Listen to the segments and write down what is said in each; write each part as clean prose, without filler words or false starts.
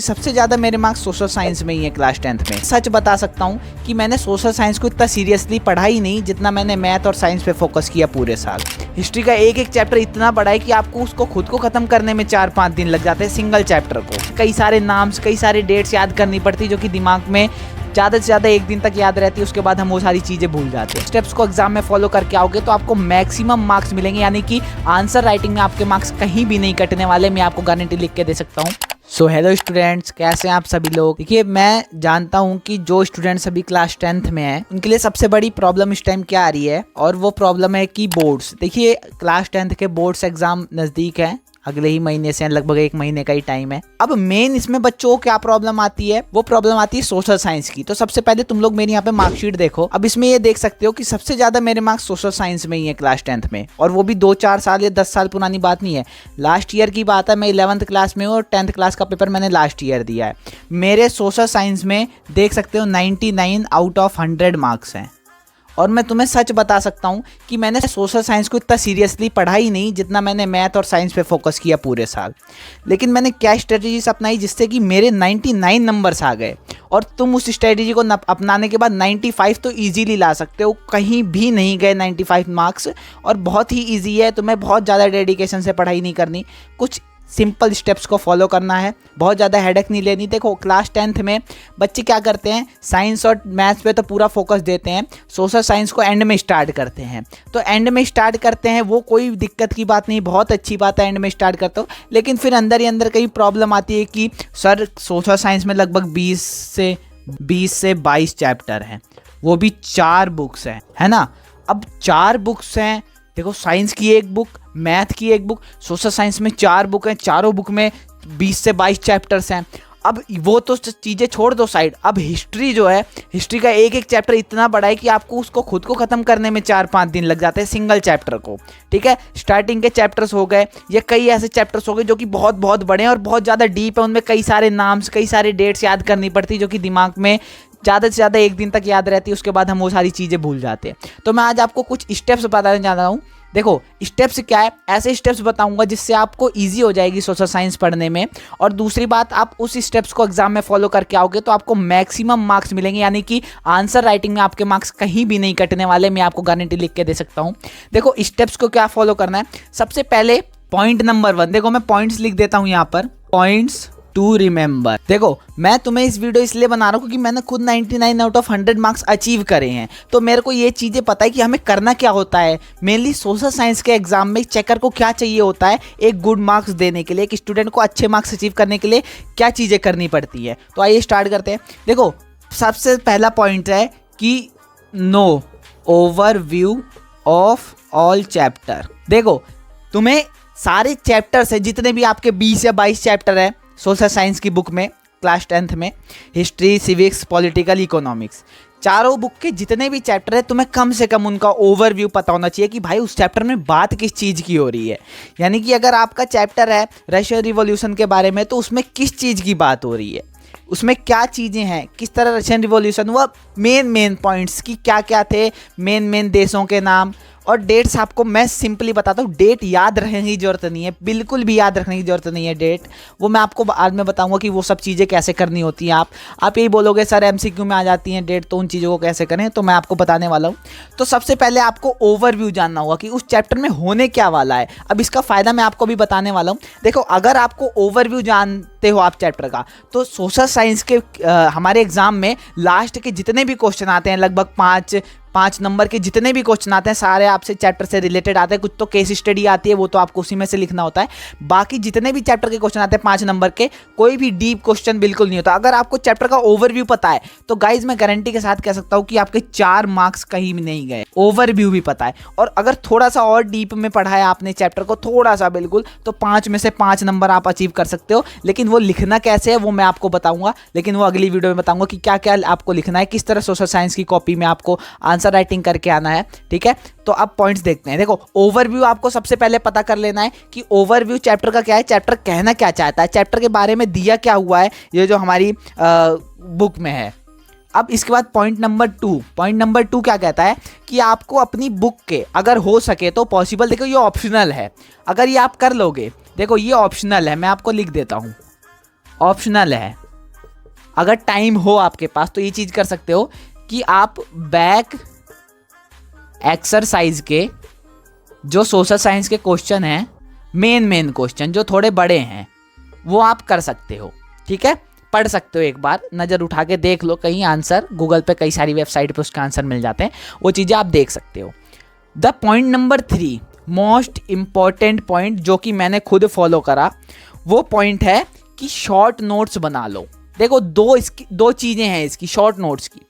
सबसे ज़्यादा मेरे मार्क्स सोशल साइंस में ही है क्लास 10th में। सच बता सकता हूँ कि मैंने सोशल साइंस को इतना सीरियसली पढ़ा ही नहीं जितना मैंने मैथ और साइंस पे फोकस किया पूरे साल। हिस्ट्री का एक एक चैप्टर इतना बड़ा है कि आपको उसको खुद को ख़त्म करने में 4-5 दिन लग जाते हैं सिंगल चैप्टर को। कई सारे नाम्स, कई सारे डेट्स याद करनी पड़ती जो कि दिमाग में ज़्यादा से ज़्यादा एक दिन तक याद रहती है, उसके बाद हम वो सारी चीज़ें भूल जाते हैं। स्टेप्स को एग्जाम में फॉलो करके आओगे तो आपको मैक्सिमम मार्क्स मिलेंगे, यानी कि आंसर राइटिंग में आपके मार्क्स कहीं भी नहीं कटने वाले। मैं आपको गारंटी लिख के दे सकता हूँ। सो हेलो स्टूडेंट्स, कैसे हैं आप सभी लोग। देखिए, मैं जानता हूं कि जो स्टूडेंट्स अभी क्लास 10th में हैं उनके लिए सबसे बड़ी प्रॉब्लम इस टाइम क्या आ रही है, और वो प्रॉब्लम है कि बोर्ड्स। देखिए, क्लास 10th के बोर्ड्स एग्जाम नज़दीक हैं, अगले ही महीने से, लगभग 1 महीने का ही टाइम है। अब मेन इसमें बच्चों को क्या प्रॉब्लम आती है, वो प्रॉब्लम आती है सोशल साइंस की। तो सबसे पहले तुम लोग मेरी यहाँ पे मार्कशीट देखो। अब इसमें ये देख सकते हो कि सबसे ज्यादा मेरे मार्क्स सोशल साइंस में ही है क्लास 10th में, और वो भी 2-4 साल या 10 साल पुरानी बात नहीं है। लास्ट ईयर की बात है, मैं 11th क्लास में हूँ और 10th क्लास का पेपर मैंने लास्ट ईयर दिया है। मेरे सोशल साइंस में देख सकते हो 99 आउट ऑफ 100 मार्क्स हैं। और मैं तुम्हें सच बता सकता हूँ कि मैंने सोशल साइंस को इतना सीरियसली पढ़ा ही नहीं जितना मैंने मैथ और साइंस पे फोकस किया पूरे साल। लेकिन मैंने क्या स्ट्रेटजीज अपनाई जिससे कि मेरे 99 नंबर्स आ गए, और तुम उस स्ट्रेटजी को अपनाने के बाद 95 तो इजीली ला सकते हो। कहीं भी नहीं गए 95 मार्क्स, और बहुत ही ईजी है। तुम्हें बहुत ज़्यादा डेडिकेशन से पढ़ाई नहीं करनी, कुछ सिंपल स्टेप्स को फॉलो करना है, बहुत ज़्यादा हेडेक नहीं लेनी। देखो, क्लास 10th में बच्चे क्या करते हैं, साइंस और मैथ्स पे तो पूरा फोकस देते हैं, सोशल साइंस को एंड में स्टार्ट करते हैं। तो एंड में स्टार्ट करते हैं, वो कोई दिक्कत की बात नहीं, बहुत अच्छी बात है, एंड में स्टार्ट करते हो। लेकिन फिर अंदर ही अंदर कई प्रॉब्लम आती है कि सर सोशल साइंस में लगभग 20 से 22 चैप्टर हैं, वो भी 4 बुक्स हैं, है ना। अब 4 बुक्स हैं, देखो, साइंस की 1 बुक, मैथ की 1 बुक, सोशल साइंस में 4 बुक हैं, चारों बुक में 20 से 22 चैप्टर्स हैं। अब वो तो चीज़ें छोड़ दो साइड, अब हिस्ट्री जो है, हिस्ट्री का एक एक चैप्टर इतना बड़ा है कि आपको उसको खुद को ख़त्म करने में 4-5 दिन लग जाते हैं सिंगल चैप्टर को। ठीक है, स्टार्टिंग के चैप्टर्स हो गए, या कई ऐसे चैप्टर्स हो गए जो कि बहुत बहुत बड़े हैं और बहुत ज़्यादा डीप है। उनमें कई सारे नाम्स, कई सारे डेट्स याद करनी पड़ती जो कि दिमाग में ज़्यादा से ज़्यादा एक दिन तक याद रहती है, उसके बाद हम वो सारी चीज़ें भूल जाते हैं। तो मैं आज आपको कुछ स्टेप्स बताने जा रहा हूँ। देखो, स्टेप्स क्या है, ऐसे स्टेप्स बताऊंगा जिससे आपको इजी हो जाएगी सोशल साइंस पढ़ने में। और दूसरी बात, आप उस स्टेप्स को एग्जाम में फॉलो करके आओगे तो आपको मैक्सिमम मार्क्स मिलेंगे, यानी कि आंसर राइटिंग में आपके मार्क्स कहीं भी नहीं कटने वाले। मैं आपको गारंटी लिख के दे सकता हूँ। देखो, स्टेप्स को क्या फॉलो करना है। सबसे पहले पॉइंट नंबर 1, देखो मैं पॉइंट्स लिख देता हूँ यहाँ पर, पॉइंट्स टू रिमेंबर। देखो, मैं तुम्हें इस वीडियो इसलिए बना रहा हूँ क्योंकि मैंने खुद 99 आउट ऑफ 100 मार्क्स अचीव करे हैं, तो मेरे को ये चीज़ें पता है कि हमें करना क्या होता है। मेनली सोशल साइंस के एग्जाम में चेकर को क्या चाहिए होता है, एक गुड मार्क्स देने के लिए, एक स्टूडेंट को अच्छे मार्क्स अचीव करने के लिए क्या चीज़ें करनी पड़ती है। तो आइए स्टार्ट करते हैं। देखो, सबसे पहला पॉइंट है कि no overview of all chapter. देखो, तुम्हें सारे चैप्टर्स है, जितने भी आपके 20 या 22 चैप्टर है सोशल साइंस की बुक में, क्लास 10th में, हिस्ट्री, सिविक्स, पॉलिटिकल, इकोनॉमिक्स, चारों बुक के जितने भी चैप्टर है, तुम्हें कम से कम उनका ओवरव्यू पता होना चाहिए कि भाई उस चैप्टर में बात किस चीज़ की हो रही है। यानी कि अगर आपका चैप्टर है रशियन रिवॉल्यूशन के बारे में, तो उसमें किस चीज़ की बात हो रही है, उसमें क्या चीज़ें हैं, किस तरह रशियन रिवॉल्यूशन हुआ, मेन पॉइंट्स की क्या क्या थे, मेन देशों के नाम और डेट्स। आपको मैं सिंपली बताता हूँ, डेट याद रखने की जरूरत नहीं है, बिल्कुल भी याद रखने की जरूरत नहीं है डेट। वो मैं आपको बाद में बताऊंगा कि वो सब चीज़ें कैसे करनी होती हैं। आप यही बोलोगे सर MCQ में आ जाती हैं डेट, तो उन चीज़ों को कैसे करें, तो मैं आपको बताने वाला हूँ। तो सबसे पहले आपको ओवरव्यू जानना होगा कि उस चैप्टर में होने क्या वाला है। अब इसका फ़ायदा मैं आपको भी बताने वाला हूँ। देखो, अगर आपको ओवरव्यू जानते हो आप चैप्टर का, तो सोशल साइंस के हमारे एग्जाम में लास्ट के जितने भी क्वेश्चन आते हैं, लगभग 5 नंबर के जितने भी क्वेश्चन आते हैं, सारे आपसे चैप्टर से रिलेटेड आते हैं। कुछ तो केस स्टडी आती है, वो तो आपको उसी में से लिखना होता है। बाकी जितने भी चैप्टर के क्वेश्चन आते हैं 5 नंबर के, कोई भी डीप क्वेश्चन बिल्कुल नहीं होता। अगर आपको चैप्टर का ओवरव्यू पता है तो गाइज मैं गारंटी के साथ कह सकता हूँ कि आपके 4 मार्क्स कहीं भी नहीं गए, ओवरव्यू भी पता है। और अगर थोड़ा सा और डीप में पढ़ा है आपने चैप्टर को, थोड़ा सा बिल्कुल, तो 5 में से 5 नंबर आप अचीव कर सकते हो। लेकिन वो लिखना कैसे है वो मैं आपको बताऊंगा, लेकिन वो अगली वीडियो में बताऊंगा कि क्या क्या आपको लिखना है, किस तरह सोशल साइंस की कॉपी में आपको आंसर राइटिंग करके आना है। ठीक है, तो अब पॉइंट्स देखते हैं। देखो, ओवरव्यू आपको सबसे पहले पता कर लेना है कि ओवरव्यू चैप्टर का क्या है, चैप्टर कहना क्या चाहता है, चैप्टर के बारे में दिया क्या हुआ है, ये जो हमारी बुक में है। अब इसके बाद पॉइंट नंबर 2 क्या कहता है कि आपको अपनी बुक के, अगर हो सके तो पॉसिबल, देखो ये ऑप्शनल है, अगर ये आप कर लोगे, देखो ये ऑप्शनल है, मैं आपको लिख देता हूँ, ऑप्शनल है। अगर टाइम हो आपके पास तो ये चीज़ कर सकते हो कि आप बैक एक्सरसाइज के जो सोशल साइंस के क्वेश्चन हैं, मेन क्वेश्चन जो थोड़े बड़े हैं, वो आप कर सकते हो। ठीक है, पढ़ सकते हो, एक बार नज़र उठा के देख लो, कहीं आंसर गूगल पे कई सारी वेबसाइट पे उसका आंसर मिल जाते हैं, वो चीज़ें आप देख सकते हो। The point number 3 most important point जो कि मैंने खुद फॉलो करा, वो पॉइंट है कि शॉर्ट नोट्स बना लो। देखो दो चीज़ें हैं इसकी, शॉर्ट नोट्स की।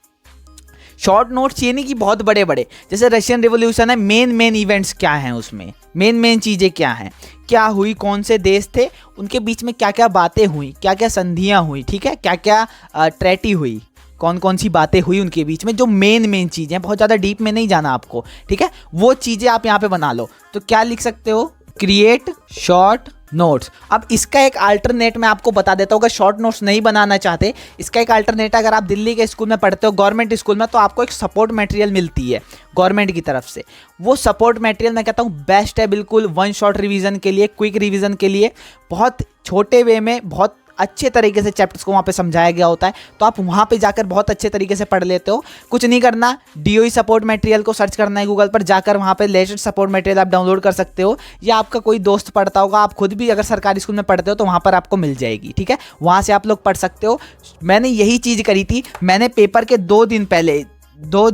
शॉर्ट नोट्स ये नहीं कि बहुत बड़े बड़े, जैसे रशियन रिवॉल्यूशन है, मेन इवेंट्स क्या हैं उसमें, मेन चीज़ें क्या हैं, क्या हुई, कौन से देश थे, उनके बीच में क्या क्या बातें हुई, क्या क्या संधियाँ हुई, ठीक है, क्या क्या ट्रेटी हुई, कौन कौन सी बातें हुई उनके बीच में, जो मेन चीज़ें, बहुत ज़्यादा डीप में नहीं जाना आपको, ठीक है, वो चीज़ें आप यहाँ पे बना लो। तो क्या लिख सकते हो, क्रिएट शॉर्ट नोट्स। अब इसका एक अल्टरनेट मैं आपको बता देता हूँ, अगर शॉर्ट नोट्स नहीं बनाना चाहते, इसका एक अल्टरनेट, अगर आप दिल्ली के स्कूल में पढ़ते हो, गवर्नमेंट स्कूल में, तो आपको एक सपोर्ट मटेरियल मिलती है गवर्नमेंट की तरफ से। वो सपोर्ट मटेरियल मैं कहता हूँ बेस्ट है, बिल्कुल वन शॉट रिवीजन के लिए, क्विक रिवीजन के लिए, बहुत छोटे वे में बहुत अच्छे तरीके से चैप्टर्स को वहाँ पे समझाया गया होता है, तो आप वहाँ पे जाकर बहुत अच्छे तरीके से पढ़ लेते हो। कुछ नहीं करना, डीओई सपोर्ट मटेरियल को सर्च करना है गूगल पर जाकर, वहाँ पे लेटेस्ट सपोर्ट मटेरियल आप डाउनलोड कर सकते हो, या आपका कोई दोस्त पढ़ता होगा, आप खुद भी अगर सरकारी स्कूल में पढ़ते हो तो वहाँ पर आपको मिल जाएगी, ठीक है, वहाँ से आप लोग पढ़ सकते हो। मैंने यही चीज़ करी थी, मैंने पेपर के 2 दिन पहले, 2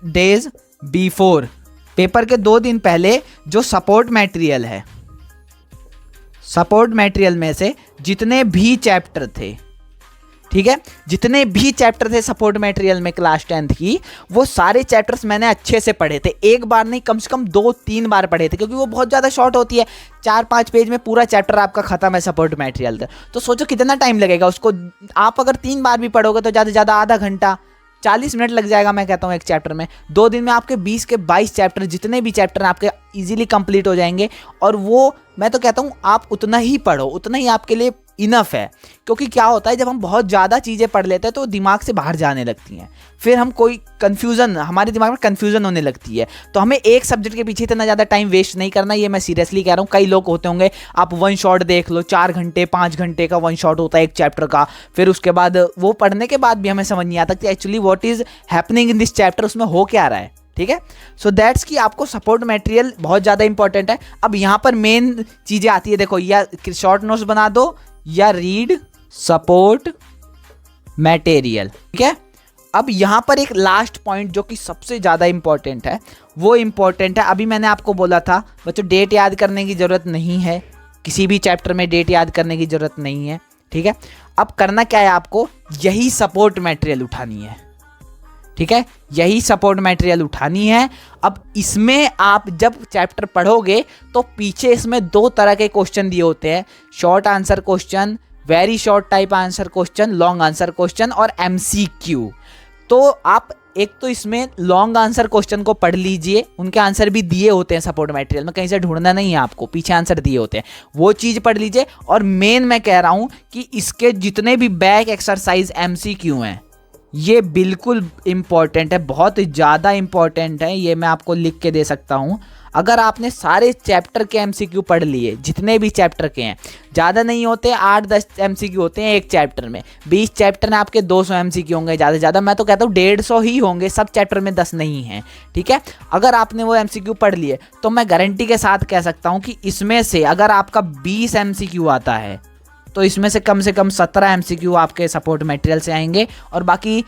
डेज बिफोर पेपर के 2 दिन पहले जो सपोर्ट मटेरियल है, सपोर्ट मटेरियल में से जितने भी चैप्टर थे, ठीक है, जितने भी चैप्टर थे सपोर्ट मटेरियल में क्लास 10th की, वो सारे चैप्टर्स मैंने अच्छे से पढ़े थे, एक बार नहीं, कम से कम 2-3 बार पढ़े थे, क्योंकि वो बहुत ज़्यादा शॉर्ट होती है, 4-5 पेज में पूरा चैप्टर आपका खत्म है सपोर्ट मटेरियल का। तो सोचो कितना टाइम लगेगा उसको, आप अगर 3 बार भी पढ़ोगे तो ज़्यादा से ज़्यादा आधा घंटा, 40 मिनट लग जाएगा, मैं कहता हूँ एक चैप्टर में। 2 दिन में आपके 20 के 22 चैप्टर, जितने भी चैप्टर आपके इजीली कंप्लीट हो जाएंगे, और वो मैं तो कहता हूँ आप उतना ही पढ़ो, उतना ही आपके लिए इनफ है। क्योंकि क्या होता है, जब हम बहुत ज़्यादा चीज़ें पढ़ लेते हैं तो दिमाग से बाहर जाने लगती हैं, फिर हम कोई कन्फ्यूज़न, हमारे दिमाग में कन्फ्यूज़न होने लगती है। तो हमें एक सब्जेक्ट के पीछे इतना ज़्यादा टाइम वेस्ट नहीं करना, ये मैं सीरियसली कह रहा हूँ। कई लोग होते होंगे, आप वन शॉट देख लो, 4 घंटे 5 घंटे का वन शॉट होता है एक चैप्टर का, फिर उसके बाद वो पढ़ने के बाद भी हमें समझ नहीं आता कि actually what is happening in this chapter, उसमें हो क्या रहा है, ठीक है। सो दैट्स कि आपको सपोर्ट मटेरियल बहुत ज़्यादा इंपॉर्टेंट है। अब यहाँ पर मेन चीज़ें आती है, देखो, या शॉर्ट नोट्स बना दो या रीड सपोर्ट मटेरियल, ठीक है। अब यहाँ पर एक लास्ट पॉइंट जो कि सबसे ज़्यादा इंपॉर्टेंट है, वो इंपॉर्टेंट है, अभी मैंने आपको बोला था बच्चों, डेट याद करने की ज़रूरत नहीं है, किसी भी चैप्टर में डेट याद करने की ज़रूरत नहीं है, ठीक है। अब करना क्या है, आपको यही सपोर्ट मटेरियल उठानी है, ठीक है, यही सपोर्ट मटेरियल उठानी है। अब इसमें आप जब चैप्टर पढ़ोगे तो पीछे इसमें 2 तरह के क्वेश्चन दिए होते हैं, short answer question, very short type answer question, long answer question और एमसीक्यू। तो आप एक तो इसमें लॉन्ग आंसर क्वेश्चन को पढ़ लीजिए, उनके आंसर भी दिए होते हैं सपोर्ट मटेरियल में, कहीं से ढूंढना नहीं है आपको, पीछे आंसर दिए होते हैं, वो चीज़ पढ़ लीजिए। और मेन मैं कह रहा हूँ कि इसके जितने भी बैक एक्सरसाइज एमसीक्यू हैं, ये बिल्कुल इम्पॉर्टेंट है, बहुत ज़्यादा इम्पॉर्टेंट है, ये मैं आपको लिख के दे सकता हूँ। अगर आपने सारे चैप्टर के एमसीक्यू पढ़ लिए, जितने भी चैप्टर के हैं, ज़्यादा नहीं होते, 8-10 एमसीक्यू होते हैं एक चैप्टर में, 20 चैप्टर में आपके 200 एमसीक्यू होंगे ज़्यादा से ज़्यादा, मैं तो कहता हूँ 150 ही होंगे, सब चैप्टर में 10 नहीं हैं, ठीक है। अगर आपने वो एमसीक्यू पढ़ लिए तो मैं गारंटी के साथ कह सकता हूँ कि इसमें से अगर आपका 20 एमसीक्यू आता है तो इसमें से कम 17 एमसीक्यू आपके सपोर्ट मटेरियल से आएंगे, और बाकी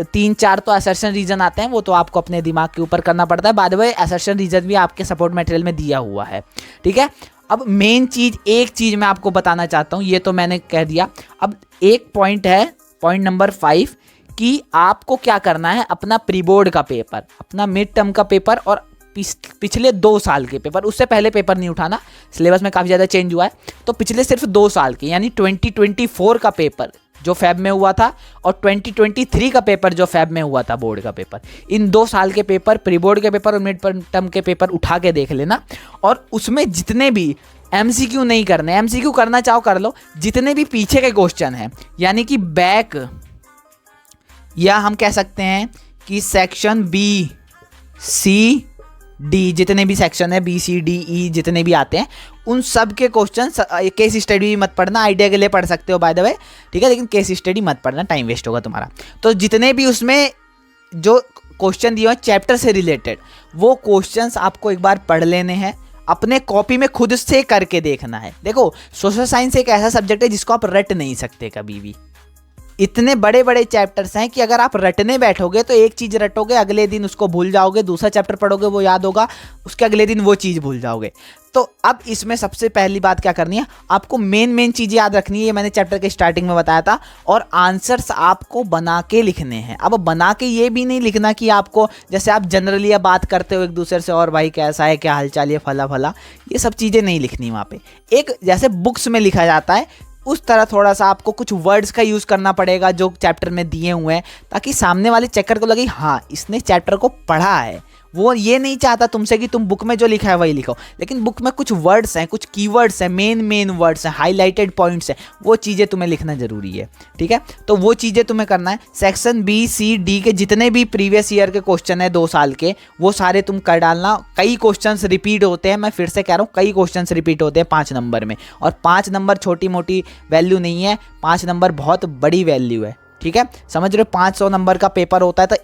3-4 तो असर्शन रीजन आते हैं, वो तो आपको अपने दिमाग के ऊपर करना पड़ता है। By the way assertion reason भी आपके सपोर्ट मटेरियल में दिया हुआ है, ठीक है। अब मेन चीज़, एक चीज़ मैं आपको बताना चाहता हूँ, ये तो मैंने कह दिया। अब एक पॉइंट है, पॉइंट नंबर 5, कि आपको क्या करना है, अपना प्री बोर्ड का पेपर, अपना मिड टर्म का पेपर और पिछले 2 साल के पेपर, उससे पहले पेपर नहीं उठाना, सिलेबस में काफ़ी ज़्यादा चेंज हुआ है, तो पिछले सिर्फ 2 साल के, यानी 2024 का पेपर जो फेब में हुआ था और 2023 का पेपर जो फेब में हुआ था, बोर्ड का पेपर, इन 2 साल के पेपर, प्री बोर्ड के पेपर और मिड टर्म के पेपर उठा के देख लेना। और उसमें जितने भी एमसीक्यू नहीं करने, एमसीक्यू करना चाहो कर लो, जितने भी पीछे के क्वेश्चन हैं, यानी कि बैक, या हम कह सकते हैं कि सेक्शन बी, सी डी, जितने भी सेक्शन है बी सी डी ई जितने भी आते हैं उन सब के क्वेश्चन, केस स्टडी भी मत पढ़ना, आइडिया के लिए पढ़ सकते हो बाय द वे, ठीक है, लेकिन केस स्टडी मत पढ़ना, टाइम वेस्ट होगा तुम्हारा। तो जितने भी उसमें जो क्वेश्चन दिए हुए चैप्टर से रिलेटेड वो क्वेश्चंस आपको एक बार पढ़ लेने हैं, अपने कॉपी में खुद से करके देखना है। देखो सोशल साइंस एक ऐसा सब्जेक्ट है जिसको आप रट नहीं सकते कभी भी। इतने बड़े बड़े चैप्टर्स हैं कि अगर आप रटने बैठोगे तो एक चीज़ रटोगे, अगले दिन उसको भूल जाओगे, दूसरा चैप्टर पढ़ोगे वो याद होगा, उसके अगले दिन वो चीज़ भूल जाओगे। तो अब इसमें सबसे पहली बात क्या करनी है, आपको मेन चीज़ याद रखनी है, ये मैंने चैप्टर के स्टार्टिंग में बताया था, और आंसर्स आपको बना के लिखने हैं। अब बना के ये भी नहीं लिखना कि आपको, जैसे आप जनरली बात करते हो एक दूसरे से, और भाई कैसा है, क्या हालचाल है, फला फला, ये सब चीज़ें नहीं लिखनी वहाँ पे। एक जैसे बुक्स में लिखा जाता है उस तरह थोड़ा सा आपको कुछ वर्ड्स का यूज़ करना पड़ेगा जो चैप्टर में दिए हुए हैं, ताकि सामने वाले चेकर को लगे हाँ इसने चैप्टर को पढ़ा है। वो ये नहीं चाहता तुमसे कि तुम बुक में जो लिखा है वही लिखो, लेकिन बुक में कुछ वर्ड्स हैं, कुछ कीवर्ड्स हैं, मेन वर्ड्स हैं, हाईलाइटेड पॉइंट्स हैं, वो चीज़ें तुम्हें लिखना जरूरी है, ठीक है। तो वो चीज़ें तुम्हें करना है। सेक्शन बी सी डी के जितने भी प्रीवियस ईयर के क्वेश्चन है 2 साल के, वो सारे तुम कर डालना। कई क्वेश्चंस रिपीट होते हैं, मैं फिर से कह रहा हूँ, कई क्वेश्चंस रिपीट होते हैं 5 नंबर में, और 5 नंबर छोटी मोटी वैल्यू नहीं है, 5 नंबर बहुत बड़ी वैल्यू है, ठीक है, समझ रहे हो। 500 नंबर का पेपर होता है तो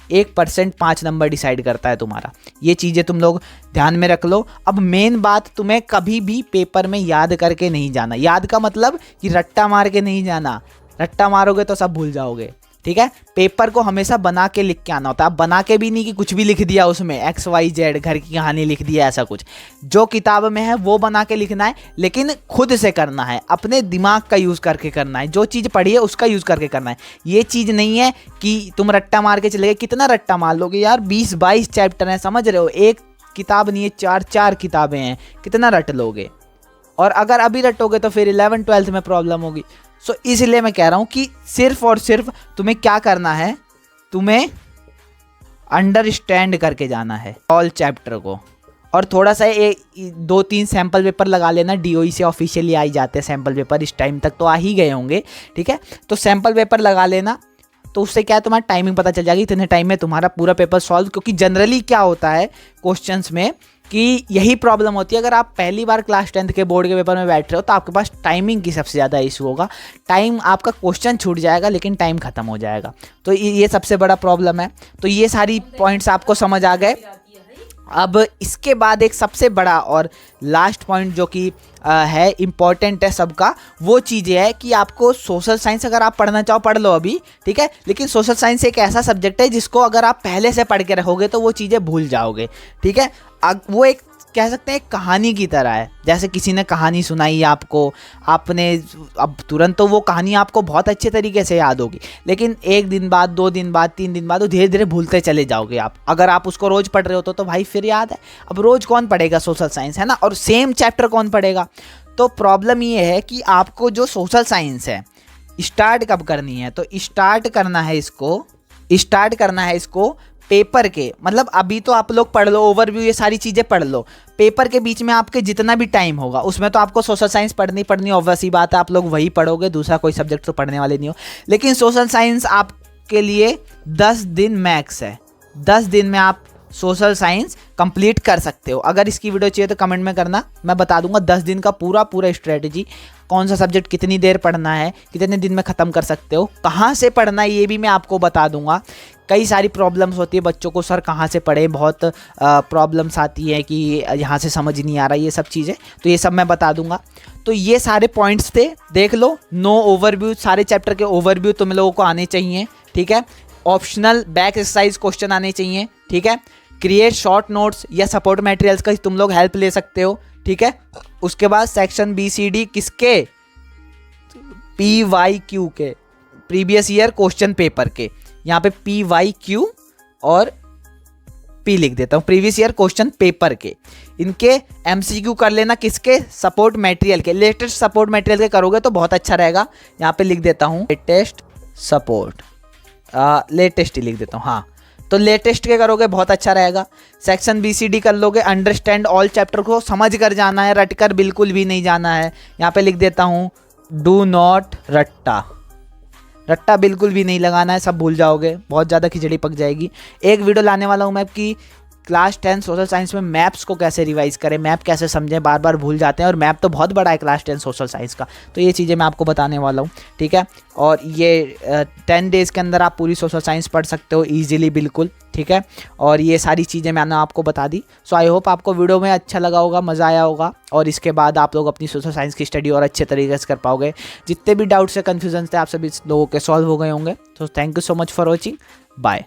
1% 5 नंबर डिसाइड करता है तुम्हारा। ये चीज़ें तुम लोग ध्यान में रख लो। अब मेन बात, तुम्हें कभी भी पेपर में याद करके नहीं जाना। याद का मतलब कि रट्टा मार के नहीं जाना, रट्टा मारोगे तो सब भूल जाओगे, ठीक है। पेपर को हमेशा बना के लिख के आना होता है। बना के भी नहीं कि कुछ भी लिख दिया उसमें XYZ घर की कहानी लिख दिया, ऐसा कुछ। जो किताब में है वो बना के लिखना है, लेकिन खुद से करना है, अपने दिमाग का यूज़ करके करना है, जो चीज़ पढ़ी है उसका यूज़ करके करना है। ये चीज़ नहीं है कि तुम रट्टा मार के चले गए। कितना रट्टा मार लोगे यार, 20-22 चैप्टर हैं, समझ रहे हो, एक किताब नहीं है, 4 किताबें हैं, कितना रट लोगे। और अगर अभी रटोगे तो फिर 11th-12th में प्रॉब्लम होगी। सो इसलिए मैं कह रहा हूँ कि सिर्फ और सिर्फ तुम्हें क्या करना है, तुम्हें अंडरस्टैंड करके जाना है ऑल चैप्टर को। और थोड़ा सा 2-3 सैम्पल पेपर लगा लेना। DOE से ऑफिशियली आ ही जाते हैं सैम्पल पेपर, इस टाइम तक तो आ ही गए होंगे, ठीक है। तो सैम्पल पेपर लगा लेना, तो उससे क्या है तुम्हारा टाइमिंग पता चल जाएगी, इतने टाइम में तुम्हारा पूरा पेपर सॉल्व। क्योंकि जनरली क्या होता है क्वेश्चंस में कि यही प्रॉब्लम होती है, अगर आप पहली बार क्लास 10th के बोर्ड के पेपर में बैठ रहे हो तो आपके पास टाइमिंग की सबसे ज़्यादा इशू होगा। टाइम, आपका क्वेश्चन छूट जाएगा लेकिन टाइम ख़त्म हो जाएगा, तो ये सबसे बड़ा प्रॉब्लम है। तो ये सारी पॉइंट्स आपको समझ आ गए। अब इसके बाद एक सबसे बड़ा और लास्ट पॉइंट जो कि है इम्पॉर्टेंट है सबका, वो चीज़ ये है कि आपको सोशल साइंस अगर आप पढ़ना चाहो पढ़ लो अभी, ठीक है, लेकिन सोशल साइंस एक ऐसा सब्जेक्ट है जिसको अगर आप पहले से पढ़ के रखोगे तो वो चीज़ें भूल जाओगे, ठीक है। वो एक कह सकते हैं एक कहानी की तरह है। जैसे किसी ने कहानी सुनाई आपको, आपने अब तुरंत तो वो कहानी आपको बहुत अच्छे तरीके से याद होगी, लेकिन 1 दिन बाद, 2 दिन बाद, 3 दिन बाद वो धीरे धीरे भूलते चले जाओगे आप। अगर आप उसको रोज़ पढ़ रहे हो तो भाई फिर याद है। अब रोज़ कौन पढ़ेगा सोशल साइंस, है ना, और सेम चैप्टर कौन पढ़ेगा। तो प्रॉब्लम ये है कि आपको जो सोशल साइंस है स्टार्ट कब करनी है, तो स्टार्ट करना है इसको पेपर के, मतलब अभी तो आप लोग पढ़ लो ओवरव्यू, ये सारी चीज़ें पढ़ लो। पेपर के बीच में आपके जितना भी टाइम होगा उसमें तो आपको सोशल साइंस पढ़नी ऑब्वियस ही बात है, आप लोग वही पढ़ोगे, दूसरा कोई सब्जेक्ट तो पढ़ने वाले नहीं हो। लेकिन सोशल साइंस आपके लिए 10 दिन मैक्स है। 10 दिन में आप सोशल साइंस कंप्लीट कर सकते हो। अगर इसकी वीडियो चाहिए तो कमेंट में करना, मैं बता दूंगा 10 दिन का पूरा स्ट्रेटजी, कौन सा सब्जेक्ट कितनी देर पढ़ना है, कितने दिन में ख़त्म कर सकते हो, कहाँ से पढ़ना है ये भी मैं आपको बता दूंगा। कई सारी प्रॉब्लम्स होती है बच्चों को, सर कहाँ से पढ़े, बहुत प्रॉब्लम्स आती है कि यहाँ से समझ नहीं आ रहा, ये सब चीज़ें, तो ये सब मैं बता दूंगा। तो ये सारे पॉइंट्स थे, देख लो। नो ओवरव्यू, सारे चैप्टर के ओवरव्यू तुम लोगों को आने चाहिए, ठीक है। ऑप्शनल बैक एक्सरसाइज क्वेश्चन आने चाहिए, ठीक है। क्रिएट शॉर्ट नोट्स या सपोर्ट मटेरियल्स का तुम लोग हेल्प ले सकते हो, ठीक है। उसके बाद सेक्शन BCD किसके, PYQ के, प्रीवियस ईयर क्वेश्चन पेपर के। यहाँ पे PYQ और P लिख देता हूँ, प्रीवियस ईयर क्वेश्चन पेपर के। इनके MCQ कर लेना, किसके, सपोर्ट मटेरियल के। लेटेस्ट सपोर्ट मटेरियल के करोगे तो बहुत अच्छा रहेगा। यहाँ पे लिख देता हूँ लेटेस्ट सपोर्ट, लेटेस्ट ही लिख देता हूँ, हाँ, तो लेटेस्ट के करोगे बहुत अच्छा रहेगा। सेक्शन BCD कर लोगे, अंडरस्टैंड ऑल चैप्टर को समझ कर जाना है, रट कर बिल्कुल भी नहीं जाना है। यहाँ पे लिख देता हूँ डू नॉट रट्टा बिल्कुल भी नहीं लगाना है, सब भूल जाओगे, बहुत ज़्यादा खिचड़ी पक जाएगी। एक वीडियो लाने वाला हूँ मैं कि क्लास 10 सोशल साइंस में मैप्स को कैसे रिवाइज करें, मैप कैसे समझें, बार बार भूल जाते हैं, और मैप तो बहुत बड़ा है क्लास 10 सोशल साइंस का। तो ये चीज़ें मैं आपको बताने वाला हूँ, ठीक है। और ये 10 डेज़ के अंदर आप पूरी सोशल साइंस पढ़ सकते हो ईजिली, बिल्कुल, ठीक है। और ये सारी चीज़ें मैंने आपको बता दी। सो आई होप आपको वीडियो में अच्छा लगा होगा, मज़ा आया होगा, और इसके बाद आप लोग अपनी सोशल साइंस की स्टडी और अच्छे तरीके से कर पाओगे। जितने भी डाउट्स या कन्फ्यूजन थे आप सभी लोगों के सॉल्व हो गए होंगे। तो thank you so much for watching, bye.